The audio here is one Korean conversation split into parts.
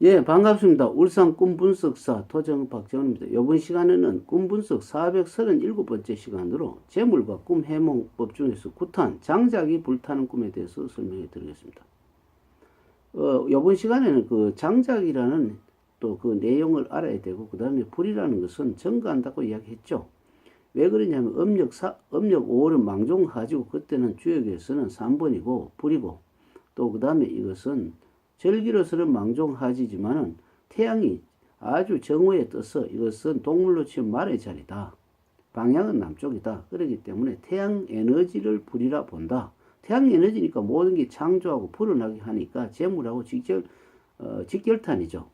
예, 반갑습니다. 울산 꿈분석사 토정 박정훈입니다. 이번 시간에는 꿈분석 437번째 시간으로 재물과 꿈 해몽법 중에서 9탄 장작이 불타는 꿈에 대해서 설명해 드리겠습니다. 이번 시간에는 그 장작이라는 또 그 내용을 알아야 되고, 그 다음에 불이라는 것은 증가한다고 이야기했죠. 왜 그러냐면 음력 5월은 망종하지고 그때는 주역에서는 3번이고 불이고, 또 그 다음에 이것은 절기로서는 망종하지지만은 태양이 아주 정오에 떠서 이것은 동물로 치면 말의 자리다. 방향은 남쪽이다. 그렇기 때문에 태양 에너지를 불이라 본다. 태양 에너지니까 모든 게 창조하고 불어나게 하니까 재물하고 직결탄이죠.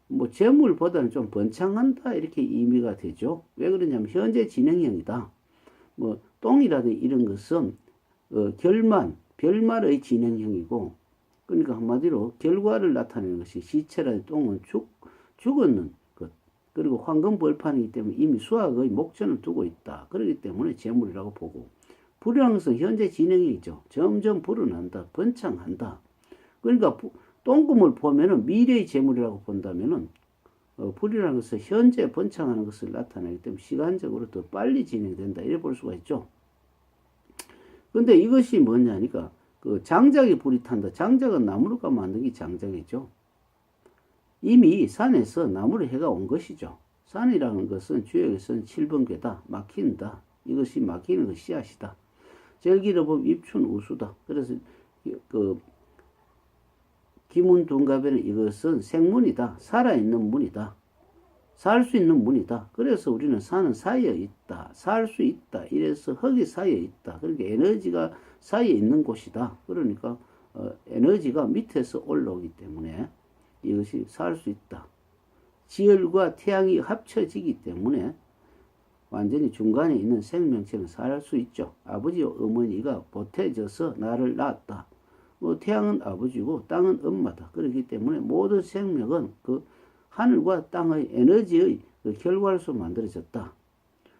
뭐 재물보다는 좀 번창한다 이렇게 의미가 되죠. 왜 그러냐면 현재 진행형이다. 뭐 똥이라든지 이런 것은 별말의 진행형이고, 그러니까 한마디로 결과를 나타내는 것이 시체라든지 똥은 죽었는 것, 그리고 황금벌판이기 때문에 이미 수학의 목전을 두고 있다. 그렇기 때문에 재물이라고 보고, 불이라는 것은 현재 진행이죠. 점점 불어난다, 번창한다. 그러니까 똥꿈을 보면은 미래의 재물이라고 본다면은 불이라는 것은 현재 번창하는 것을 나타내기 때문에 시간적으로 더 빨리 진행된다 이렇게 볼 수가 있죠. 근데 이것이 뭐냐니까 그 장작이 불이 탄다. 장작은 나무로가 만든 게 장작이죠. 이미 산에서 나무로 해가 온 것이죠. 산이라는 것은 주역에서는 7번궤다. 막힌다. 이것이 막히는 것이 씨앗이다. 절기로 보면 입춘우수다. 그래서 그 기문둔갑에는 이것은 생문이다. 살아있는 문이다. 살 수 있는 문이다. 그래서 우리는 산은 쌓여 있다. 살 수 있다. 이래서 흙이 쌓여 있다. 그러니까 에너지가 쌓여 있는 곳이다. 그러니까 에너지가 밑에서 올라오기 때문에 이것이 살 수 있다. 지열과 태양이 합쳐지기 때문에 완전히 중간에 있는 생명체는 살 수 있죠. 아버지와 어머니가 보태져서 나를 낳았다. 태양은 아버지고 땅은 엄마다. 그렇기 때문에 모든 생명은 그 하늘과 땅의 에너지의 그 결과로서 만들어졌다.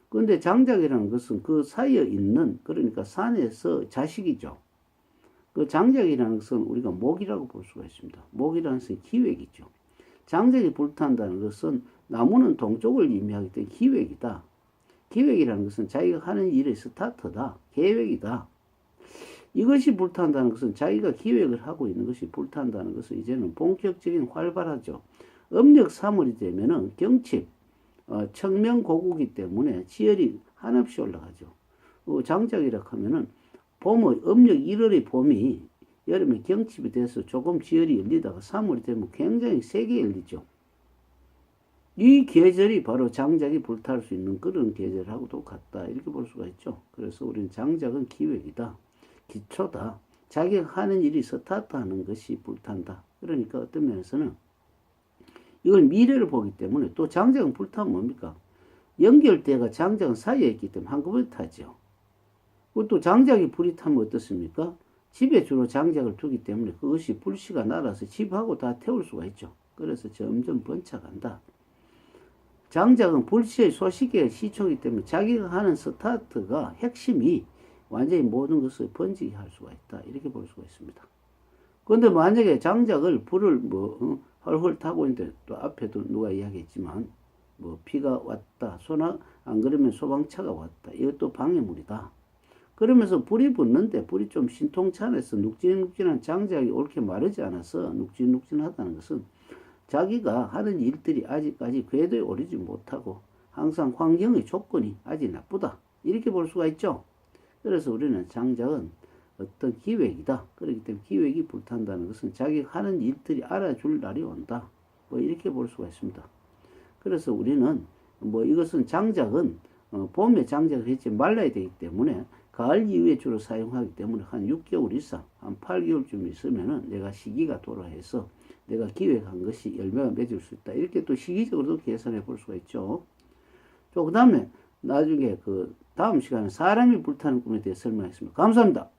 그런데 장작이라는 것은 그 사이에 있는, 그러니까 산에서 자식이죠. 그 장작이라는 것은 우리가 목이라고 볼 수가 있습니다. 목이라는 것은 기획이죠. 장작이 불탄다는 것은 나무는 동쪽을 의미하기 때문에 기획이다. 기획이라는 것은 자기가 하는 일의 스타트다. 계획이다. 이것이 불탄다는 것은 자기가 기획을 하고 있는 것이 불탄다는 것은 이제는 본격적인 활발하죠. 음력 3월이 되면은 경칩, 청명고구기 때문에 지열이 한없이 올라가죠. 장작이라 하면은 음력 1월의 봄이 여름에 경칩이 돼서 조금 지열이 열리다가 3월이 되면 굉장히 세게 열리죠. 이 계절이 바로 장작이 불탈 수 있는 그런 계절하고도 같다. 이렇게 볼 수가 있죠. 그래서 우리는 장작은 기획이다. 기초다. 자기가 하는 일이 스타트하는 것이 불탄다. 그러니까 어떤 면에서는 이걸 미래를 보기 때문에, 또 장작은 불타면 뭡니까? 연결대가 장작은 사이에 있기 때문에 한꺼번에 타죠. 또 장작이 불이 타면 어떻습니까? 집에 주로 장작을 두기 때문에 그것이 불씨가 날아서 집하고 다 태울 수가 있죠. 그래서 점점 번창한다. 장작은 불씨의 소식의 시초이기 때문에 자기가 하는 스타트가 핵심이 완전히 모든 것을 번지게 할 수가 있다. 이렇게 볼 수가 있습니다. 그런데 만약에 장작을 불을 헐헐 타고 있는데, 또 앞에도 누가 이야기했지만 비가 왔다, 안 그러면 소방차가 왔다, 이것도 방해물이다. 그러면서 불이 붙는데 불이 좀 신통찮아서 눅진눅진한 장작이 옳게 마르지 않아서 눅진눅진하다는 것은 자기가 하는 일들이 아직까지 궤도에 오르지 못하고 항상 환경의 조건이 아직 나쁘다, 이렇게 볼 수가 있죠. 그래서 우리는 장작은 어떤 기획이다. 그렇기 때문에 기획이 불탄다는 것은 자기가 하는 일들이 알아줄 날이 온다. 이렇게 볼 수가 있습니다. 그래서 우리는 이것은 장작은 봄에 장작을 했지 말라야 되기 때문에 가을 이후에 주로 사용하기 때문에 한 6개월 이상, 한 8개월쯤 있으면은 내가 시기가 돌아해서 내가 기획한 것이 열매가 맺을 수 있다. 이렇게 또 시기적으로도 계산해 볼 수가 있죠. 또 그 다음에 나중에 다음 시간에 사람이 불타는 꿈에 대해 설명하겠습니다. 감사합니다.